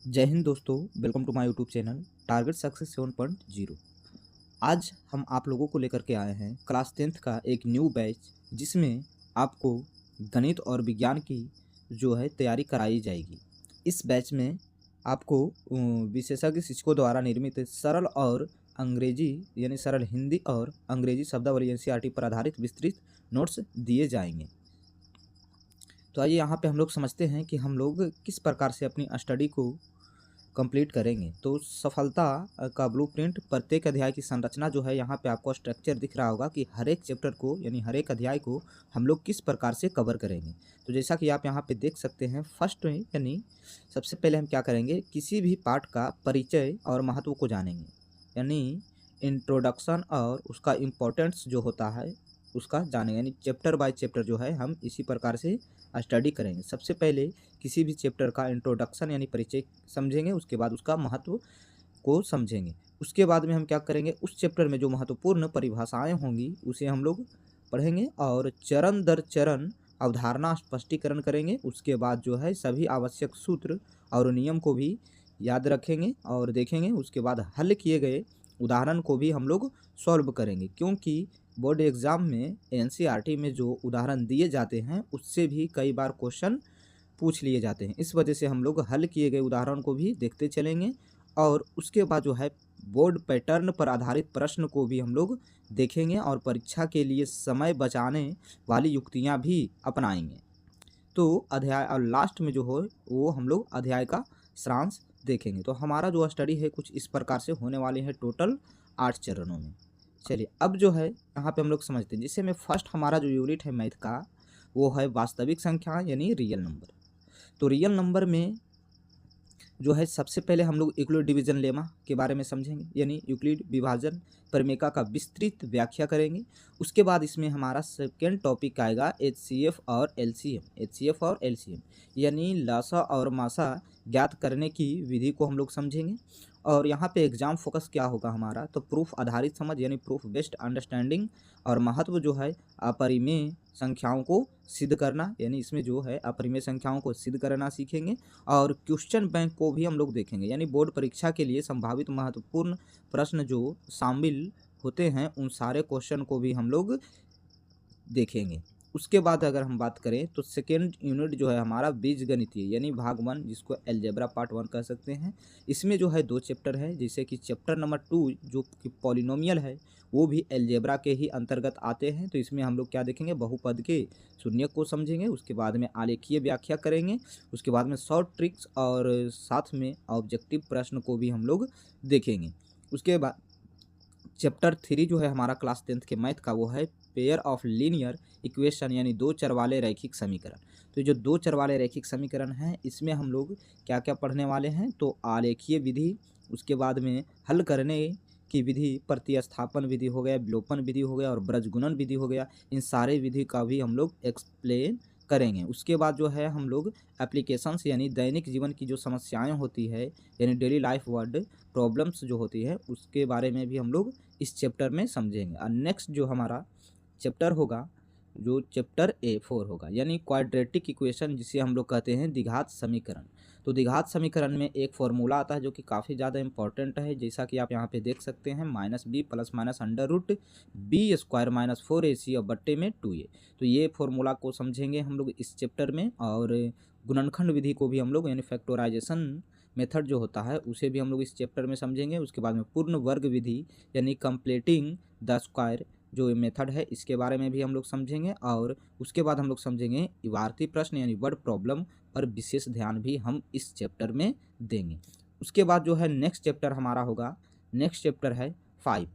जय हिंद दोस्तों। Welcome to my YouTube channel target success 7.0। आज हम आप लोगों को लेकर के आए हैं क्लास 10th का एक न्यू बैच, जिसमें आपको गणित और विज्ञान की जो है तैयारी कराई जाएगी। इस बैच में आपको विशेषज्ञ शिक्षकों द्वारा निर्मित सरल और अंग्रेजी यानी सरल हिंदी और अंग्रेजी शब्दावली एनसीईआरटी पर आधारित विस्तृत नोट्स दिए जाएंगे। तो आइए यहाँ पे हम लोग समझते हैं कि हम लोग किस प्रकार से अपनी स्टडी को कंप्लीट करेंगे। तो सफलता का ब्लूप्रिंट, प्रत्येक अध्याय की संरचना जो है, यहाँ पे आपको स्ट्रक्चर दिख रहा होगा कि हर एक चैप्टर को यानी हर एक अध्याय को हम लोग किस प्रकार से कवर करेंगे। तो जैसा कि आप यहाँ पे देख सकते हैं, फर्स्ट में यानी सबसे पहले हम क्या करेंगे, किसी भी पार्ट का परिचय और महत्व को जानेंगे, यानी इंट्रोडक्शन और उसका इम्पोर्टेंस जो होता है उसका जानेंगे। यानी चैप्टर बाय चैप्टर जो है हम इसी प्रकार से स्टडी करेंगे। सबसे पहले किसी भी चैप्टर का इंट्रोडक्शन यानी परिचय समझेंगे, उसके बाद उसका महत्व को समझेंगे। उसके बाद में हम क्या करेंगे, उस चैप्टर में जो महत्वपूर्ण परिभाषाएं होंगी उसे हम लोग पढ़ेंगे और चरण दर चरण अवधारणा स्पष्टीकरण करेंगे। उसके बाद जो है सभी आवश्यक सूत्र और नियम को भी याद रखेंगे और देखेंगे। उसके बाद हल किए गए उदाहरण को भी हम लोग सॉल्व करेंगे, क्योंकि बोर्ड एग्ज़ाम में एनसीईआरटी में जो उदाहरण दिए जाते हैं उससे भी कई बार क्वेश्चन पूछ लिए जाते हैं। इस वजह से हम लोग हल किए गए उदाहरण को भी देखते चलेंगे और उसके बाद जो है बोर्ड पैटर्न पर आधारित प्रश्न को भी हम लोग देखेंगे और परीक्षा के लिए समय बचाने वाली युक्तियां भी अपनाएंगे। तो अध्याय और लास्ट में जो हो वो हम लोग अध्याय का सारांश देखेंगे। तो हमारा जो स्टडी है कुछ इस प्रकार से होने वाली है, टोटल 8 चरणों में। चलिए अब जो है यहाँ पे हम लोग समझते हैं। जिससे में फर्स्ट हमारा जो यूनिट है मैथ का वो है वास्तविक संख्या यानी रियल नंबर। तो रियल नंबर में जो है सबसे पहले हम लोग यूक्लिड डिवीजन लेमा के बारे में समझेंगे, यानी यूक्लिड विभाजन प्रमेय का विस्तृत व्याख्या करेंगे। उसके बाद इसमें हमारा सेकेंड टॉपिक आएगा एचसीएफ और एलसीएम। एचसीएफ और एलसीएम यानी लासा और मासा ज्ञात करने की विधि को हम लोग समझेंगे। और यहाँ पे एग्जाम फोकस क्या होगा हमारा, तो प्रूफ आधारित समझ यानी प्रूफ बेस्ड अंडरस्टैंडिंग और महत्व जो है अपरिमेय संख्याओं को सिद्ध करना, यानी इसमें जो है अपरिमेय संख्याओं को सिद्ध करना सीखेंगे। और क्वेश्चन बैंक को भी हम लोग देखेंगे, यानी बोर्ड परीक्षा के लिए संभावित महत्वपूर्ण प्रश्न जो शामिल होते हैं उन सारे क्वेश्चन को भी हम लोग देखेंगे। उसके बाद अगर हम बात करें तो सेकेंड यूनिट जो है हमारा बीजगणितीय यानी भाग 1, जिसको एलजेब्रा पार्ट 1 कह सकते हैं। इसमें जो है 2 चैप्टर है, जैसे कि चैप्टर नंबर 2 जो कि पॉलिनोमियल है वो भी एलजेब्रा के ही अंतर्गत आते हैं। तो इसमें हम लोग क्या देखेंगे, बहुपद के शून्य को समझेंगे। उसके बाद में आलेखीय व्याख्या करेंगे। उसके बाद में शॉर्ट ट्रिक्स और साथ में ऑब्जेक्टिव प्रश्न को भी हम लोग देखेंगे। उसके बाद चैप्टर 3 जो है हमारा क्लास 10th के मैथ का वो है पेयर ऑफ लीनियर इक्वेशन यानी 2 चर वाले रैखिक समीकरण। तो जो 2 चर वाले रैखिक समीकरण हैं इसमें हम लोग क्या क्या पढ़ने वाले हैं, तो आलेखीय विधि, उसके बाद में हल करने की विधि, प्रतिस्थापन विधि हो गया, विलोपन विधि हो गया और ब्रजगुणन विधि हो गया। इन सारे विधि का भी हम लोग एक्सप्लेन करेंगे। उसके बाद जो है हम लोग एप्लीकेशंस यानी दैनिक जीवन की जो समस्याएं होती है यानी डेली लाइफ वर्ड प्रॉब्लम्स जो होती है उसके बारे में भी हम लोग इस चैप्टर में समझेंगे। और नेक्स्ट जो हमारा चैप्टर होगा, जो चैप्टर A4 होगा, यानी क्वाड्रेटिक इक्वेशन, जिसे हम लोग कहते हैं द्विघात समीकरण। तो द्विघात समीकरण में एक फॉर्मूला आता है जो कि काफ़ी ज़्यादा इंपॉर्टेंट है, जैसा कि आप यहाँ पे देख सकते हैं, -b plus minus under root B square minus 4ac और बट्टे में 2a। तो ये फॉर्मूला को समझेंगे हम लोग इस चैप्टर में। और गुणनखंड विधि को भी हम लोग यानी फैक्टराइजेशन मेथड जो होता है उसे भी हम लोग इस चैप्टर में समझेंगे। उसके बाद में पूर्ण वर्ग विधि यानी कंप्लीटिंग द स्क्वायर जो मेथड है इसके बारे में भी हम लोग समझेंगे। और उसके बाद हम लोग समझेंगे इबारती प्रश्न यानी वर्ड प्रॉब्लम पर विशेष ध्यान भी हम इस चैप्टर में देंगे। उसके बाद जो है नेक्स्ट चैप्टर हमारा होगा, नेक्स्ट चैप्टर है 5।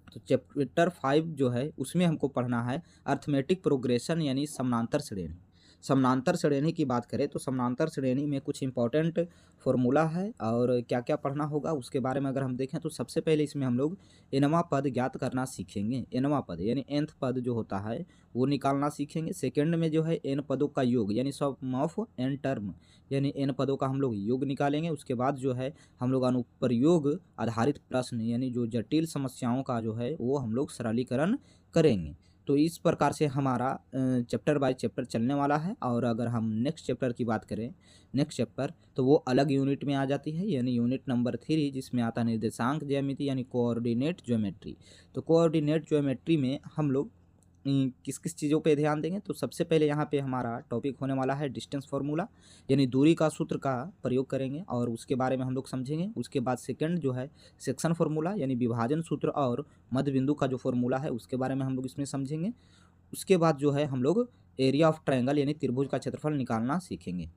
तो चैप्टर 5 जो है उसमें हमको पढ़ना है अर्थमेटिक प्रोग्रेशन यानी समानांतर श्रेणी। समानांतर श्रेणी की बात करें तो समानांतर श्रेणी में कुछ इंपॉर्टेंट फॉर्मूला है और क्या क्या पढ़ना होगा उसके बारे में अगर हम देखें तो सबसे पहले इसमें हम लोग एनवा पद ज्ञात करना सीखेंगे। एनवा पद यानी nth पद जो होता है वो निकालना सीखेंगे। सेकंड में जो है n पदों का योग यानी सम ऑफ n टर्म यानी n पदों का हम लोग योग निकालेंगे। उसके बाद जो है हम लोग अनुप्रयोग आधारित प्रश्न यानी जो जटिल समस्याओं का जो है वो हम लोग सरलीकरण करेंगे। तो इस प्रकार से हमारा चैप्टर बाय चैप्टर चलने वाला है। और अगर हम नेक्स्ट चैप्टर की बात करें, नेक्स्ट चैप्टर तो वो अलग यूनिट में आ जाती है, यानी यूनिट नंबर 3, जिसमें आता है निर्देशांक ज्यामिति यानी कोऑर्डिनेट ज्योमेट्री। तो कोऑर्डिनेट ज्योमेट्री में हम लोग किस किस चीज़ों पे ध्यान देंगे, तो सबसे पहले यहाँ पे हमारा टॉपिक होने वाला है डिस्टेंस फार्मूला, यानी दूरी का सूत्र का प्रयोग करेंगे और उसके बारे में हम लोग समझेंगे। उसके बाद सेकंड जो है सेक्शन फार्मूला, यानी विभाजन सूत्र और मध्य बिंदु का जो फार्मूला है उसके बारे में हम लोग इसमें समझेंगे। उसके बाद जो है हम लोग एरिया ऑफ ट्रायंगल यानी त्रिभुज का क्षेत्रफल निकालना सीखेंगे।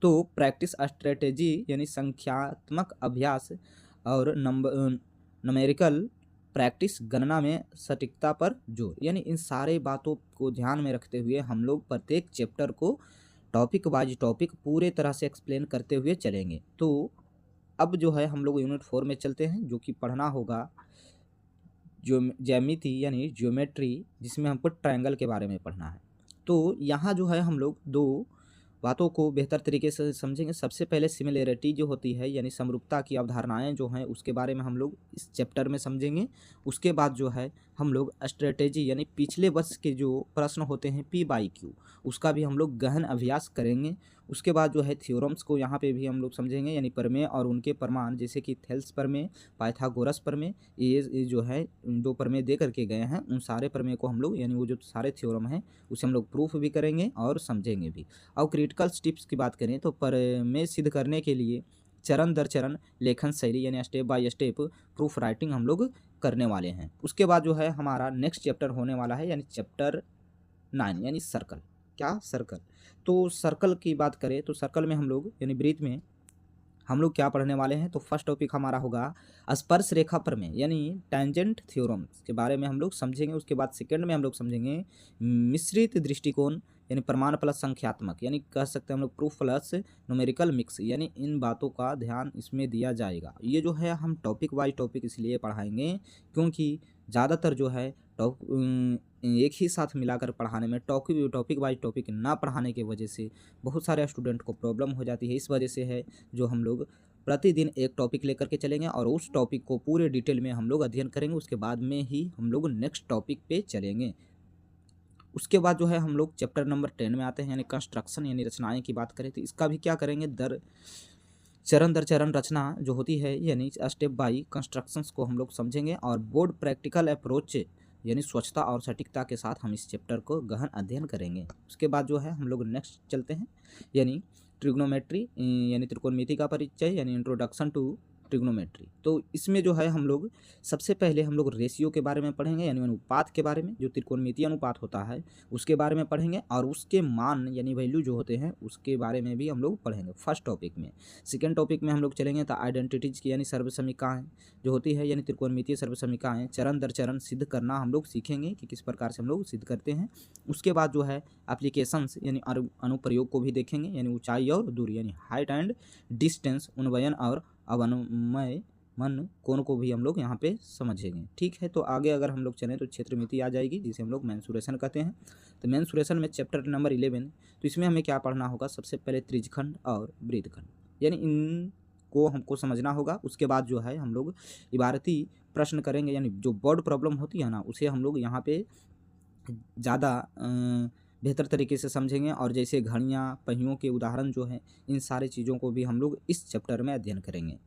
तो प्रैक्टिस स्ट्रेटेजी यानी संख्यात्मक अभ्यास और नंबरिकल प्रैक्टिस गणना में सटीकता पर जोर, यानी इन सारे बातों को ध्यान में रखते हुए हम लोग प्रत्येक चैप्टर को टॉपिक वाइज टॉपिक पूरे तरह से एक्सप्लेन करते हुए चलेंगे। तो अब जो है हम लोग यूनिट 4 में चलते हैं, जो कि पढ़ना होगा ज्यामिति यानी ज्योमेट्री, जिसमें हमको ट्रायंगल के बारे में पढ़ना है। तो यहाँ जो है हम लोग दो बातों को बेहतर तरीके से समझेंगे। सबसे पहले सिमिलैरिटी जो होती है यानी समरूपता की अवधारणाएं जो हैं उसके बारे में हम लोग इस चैप्टर में समझेंगे। उसके बाद जो है हम लोग स्ट्रेटेजी यानी पिछले वर्ष के जो प्रश्न होते हैं P/Q, उसका भी हम लोग गहन अभ्यास करेंगे। उसके बाद जो है थ्योरम्स को यहाँ पे भी हम लोग समझेंगे, यानी प्रमेय और उनके प्रमाण, जैसे कि थेल्स प्रमेय, पाइथागोरस प्रमेय, ये जो है जो प्रमेय दे करके गए हैं उन सारे प्रमेय को हम लोग, यानी वो जो सारे थ्योरम हैं उसे हम लोग प्रूफ भी करेंगे और समझेंगे भी। और क्रिटिकल स्टेप्स की बात करें तो प्रमेय सिद्ध करने के लिए चरण दर चरण लेखन शैली यानी step by step proof writing हम लोग करने वाले हैं। उसके बाद जो है हमारा नेक्स्ट चैप्टर होने वाला है, यानी चैप्टर 9 यानी सर्कल। क्या? सर्कल। तो सर्कल की बात करें तो सर्कल में हम लोग यानी वृत्त में हम लोग क्या पढ़ने वाले हैं, तो फर्स्ट टॉपिक हमारा होगा स्पर्श रेखा प्रमेय यानी टेंजेंट थ्योरम्स के बारे में हम लोग समझेंगे। उसके बाद सेकंड में हम लोग समझेंगे मिश्रित दृष्टिकोण यानी प्रमाण प्लस संख्यात्मक, यानी कह सकते हैं हम लोग प्रूफ प्लस न्यूमेरिकल मिक्स, यानी इन बातों का ध्यान इसमें दिया जाएगा। ये जो है हम टॉपिक वाइज टॉपिक इसलिए पढ़ाएंगे क्योंकि ज़्यादातर जो है एक ही साथ मिलाकर पढ़ाने में टॉपिक वाइज टॉपिक ना पढ़ाने की वजह से बहुत सारे स्टूडेंट को प्रॉब्लम हो जाती है। इस वजह से है जो हम लोग प्रतिदिन एक टॉपिक लेकर के चलेंगे और उस टॉपिक को पूरे डिटेल में हम लोग अध्ययन करेंगे। उसके बाद में ही हम लोग नेक्स्ट टॉपिक पे चलेंगे। उसके बाद जो है हम लोग चैप्टर नंबर 10 में आते हैं, यानी कंस्ट्रक्शन यानी रचनाएं की बात करें तो इसका भी क्या करेंगे, चरण दर चरण रचना जो होती है यानी स्टेप बाय कंस्ट्रक्शंस को हम लोग समझेंगे। और बोर्ड प्रैक्टिकल अप्रोच यानी स्वच्छता और सटीकता के साथ हम इस चैप्टर को गहन अध्ययन करेंगे। उसके बाद जो है हम लोग नेक्स्ट चलते हैं, यानी ट्रिग्नोमेट्री यानी त्रिकोणमिति का परिचय यानी इंट्रोडक्शन टू ट्रिग्नोमेट्री। तो इसमें जो है हम लोग सबसे पहले हम लोग रेशियो के बारे में पढ़ेंगे, यानी अनुपात के बारे में, जो त्रिकोणमितीय अनुपात होता है उसके बारे में पढ़ेंगे और उसके मान यानी वैल्यू जो होते हैं उसके बारे में भी हम लोग पढ़ेंगे फर्स्ट टॉपिक में। सेकेंड टॉपिक में हम लोग चलेंगे तो आइडेंटिटीज की यानी सर्वसमीकाएँ जो होती है, यानी त्रिकोणमितीय सर्वसमीकाएँ चरण दर चरण सिद्ध करना हम लोग सीखेंगे कि किस प्रकार से हम लोग सिद्ध करते हैं। उसके बाद जो है एप्लीकेशंस यानी अनुप्रयोग को भी देखेंगे, यानी ऊंचाई और दूरी यानी हाइट एंड डिस्टेंस, उन्वयन और अवनमय मन कोण को भी हम लोग यहाँ पे समझेंगे। ठीक है, तो आगे अगर हम लोग चलें तो क्षेत्रमिति आ जाएगी जिसे हम लोग मेंसुरेशन कहते हैं। तो मेंसुरेशन में चैप्टर नंबर 11, तो इसमें हमें क्या पढ़ना होगा, सबसे पहले त्रिज्यखंड और वृत्तखंड, यानी इनको हमको समझना होगा। उसके बाद जो है हम लोग इबारती प्रश्न करेंगे, यानी जो बोर्ड प्रॉब्लम होती है ना उसे हम लोग यहाँ पे ज़्यादा बेहतर तरीके से समझेंगे। और जैसे घड़ियाँ, पहियों के उदाहरण जो हैं इन सारी चीज़ों को भी हम लोग इस चैप्टर में अध्ययन करेंगे।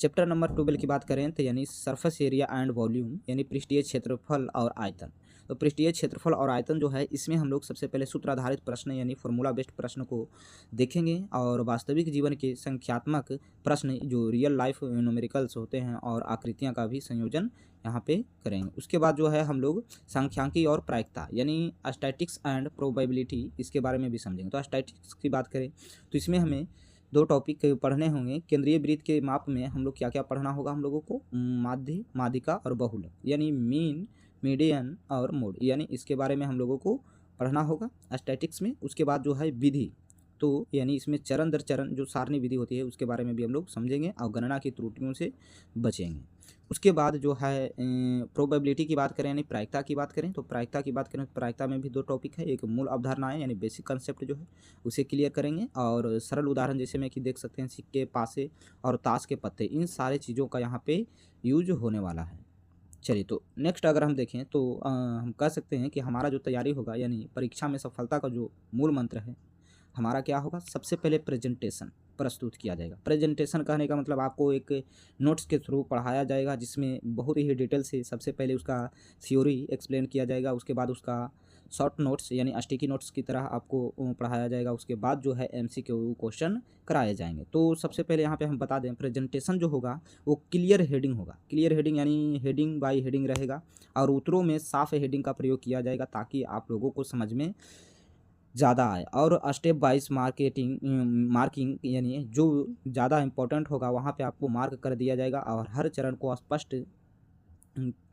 चैप्टर नंबर 12 की बात करें तो यानी सरफेस एरिया एंड वॉल्यूम यानी पृष्ठीय क्षेत्रफल और आयतन। तो पृष्ठीय क्षेत्रफल और आयतन जो है इसमें हम लोग सबसे पहले सूत्र आधारित प्रश्न यानी फॉर्मूला बेस्ड प्रश्न को देखेंगे और वास्तविक जीवन के संख्यात्मक प्रश्न जो रियल लाइफ न्यूमेरिकल्स होते हैं और आकृतियाँ का भी संयोजन यहाँ पे करेंगे। उसके बाद जो है हम लोग सांख्यिकी और प्रायिकता यानी स्टैटिक्स एंड प्रोबेबिलिटी इसके बारे में भी समझेंगे। तो स्टैटिक्स की बात करें तो इसमें हमें दो टॉपिक पढ़ने होंगे। केंद्रीय वृत्त के माप में हम लोग क्या क्या पढ़ना होगा, हम लोगों को माध्य, माध्यिका और बहुलक यानी मीन, मीडियन और मोड, यानी इसके बारे में हम लोगों को पढ़ना होगा स्टैटिक्स में। उसके बाद जो है विधि, तो यानी इसमें चरण दर चरण जो सारणी विधि होती है उसके बारे में भी हम लोग समझेंगे और गणना की त्रुटियों से बचेंगे। उसके बाद जो है प्रोबेबिलिटी की बात करें यानी प्रायिकता की बात करें तो प्रायिकता की बात करें तो प्रायिकता में भी दो टॉपिक है, एक मूल अवधारणाएं यानी बेसिक कंसेप्ट जो है उसे क्लियर करेंगे और सरल उदाहरण जैसे में कि देख सकते हैं सिक्के, पासे और ताश के पत्ते, इन सारे चीज़ों का यहाँ पे यूज होने वाला है। चलिए, तो नेक्स्ट अगर हम देखें तो हम कह सकते हैं कि हमारा जो तैयारी होगा यानी परीक्षा में सफलता का जो मूल मंत्र है, हमारा क्या होगा? सबसे पहले प्रेजेंटेशन प्रस्तुत किया जाएगा। प्रेजेंटेशन कहने का मतलब आपको एक नोट्स के थ्रू पढ़ाया जाएगा, जिसमें बहुत ही डिटेल से सबसे पहले उसका थ्योरी एक्सप्लेन किया जाएगा, उसके बाद उसका शॉर्ट नोट्स यानी स्टिकी नोट्स की तरह आपको पढ़ाया जाएगा, उसके बाद जो है एमसीक्यू क्वेश्चन कराए जाएंगे। तो सबसे पहले यहाँ पे हम बता दें, प्रेजेंटेशन जो होगा वो क्लियर हेडिंग होगा। क्लियर हेडिंग यानी हेडिंग बाय हेडिंग रहेगा और उत्तरों में साफ हेडिंग का प्रयोग किया जाएगा ताकि आप लोगों को समझ में ज़्यादा आए। और स्टेप वाइज मार्किंग यानी जो ज़्यादा इम्पोर्टेंट होगा वहाँ पे आपको मार्क कर दिया जाएगा और हर चरण को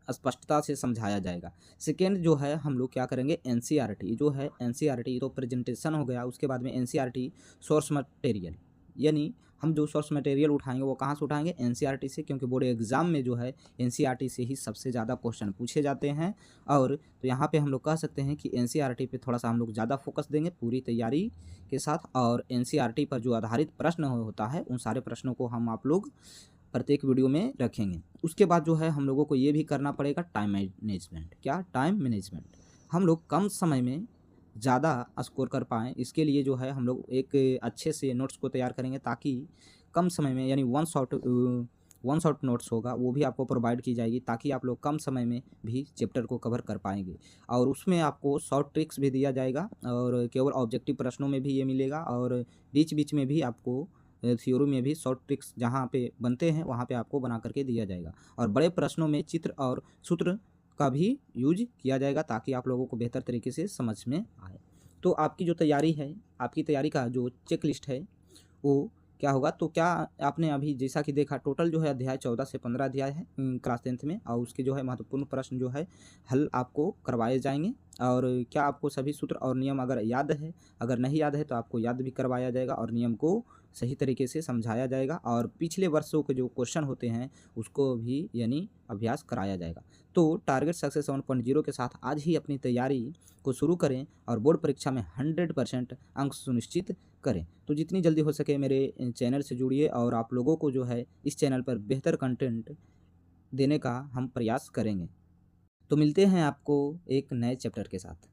स्पष्टता से समझाया जाएगा। सेकेंड जो है हम लोग क्या करेंगे, एनसीईआरटी जो है, एनसीईआरटी तो प्रेजेंटेशन हो गया, उसके बाद में एनसीईआरटी सोर्स मटेरियल यानी हम जो सोर्स मटेरियल उठाएंगे वो कहाँ से उठाएंगे? एनसीईआरटी से, क्योंकि बोर्ड एग्जाम में जो है एनसीईआरटी से ही सबसे ज़्यादा क्वेश्चन पूछे जाते हैं। और तो यहाँ पे हम लोग कह सकते हैं कि एनसीईआरटी पे थोड़ा सा हम लोग ज़्यादा फोकस देंगे पूरी तैयारी के साथ, और एनसीईआरटी पर जो आधारित प्रश्न होता है उन सारे प्रश्नों को हम आप लोग प्रत्येक वीडियो में रखेंगे। उसके बाद जो है हम लोगों को ये भी करना पड़ेगा टाइम मैनेजमेंट। क्या? Time management. हम लोग कम समय में ज़्यादा स्कोर कर पाएँ, इसके लिए जो है हम लोग एक अच्छे से नोट्स को तैयार करेंगे ताकि कम समय में यानी वन शॉट नोट्स होगा वो भी आपको प्रोवाइड की जाएगी ताकि आप लोग कम समय में भी चैप्टर को कवर कर पाएंगे। और उसमें आपको शॉर्ट ट्रिक्स भी दिया जाएगा और केवल ऑब्जेक्टिव प्रश्नों में भी ये मिलेगा, और बीच बीच में भी आपको थ्योरी में भी शॉर्ट ट्रिक्स जहाँ पे बनते हैं वहाँ पे आपको बना करके दिया जाएगा। और बड़े प्रश्नों में चित्र और सूत्र का भी यूज किया जाएगा ताकि आप लोगों को बेहतर तरीके से समझ में आए। तो आपकी जो तैयारी है, आपकी तैयारी का जो चेक लिस्ट है वो क्या होगा? तो क्या आपने अभी जैसा कि देखा, टोटल जो है अध्याय 14 से 15 अध्याय है क्लास 10th में, और उसके जो है महत्वपूर्ण प्रश्न जो है हल आपको करवाए जाएंगे। और क्या आपको सभी सूत्र और नियम अगर याद है, अगर नहीं याद है तो आपको याद भी करवाया जाएगा और नियम को सही तरीके से समझाया जाएगा, और पिछले वर्षों के जो क्वेश्चन होते हैं उसको भी यानी अभ्यास कराया जाएगा। तो टारगेट सक्सेस 7.0 के साथ आज ही अपनी तैयारी को शुरू करें और बोर्ड परीक्षा में 100% अंक सुनिश्चित करें। तो जितनी जल्दी हो सके मेरे चैनल से जुड़िए और आप लोगों को जो है इस चैनल पर बेहतर कंटेंट देने का हम प्रयास करेंगे। तो मिलते हैं आपको एक नए चैप्टर के साथ।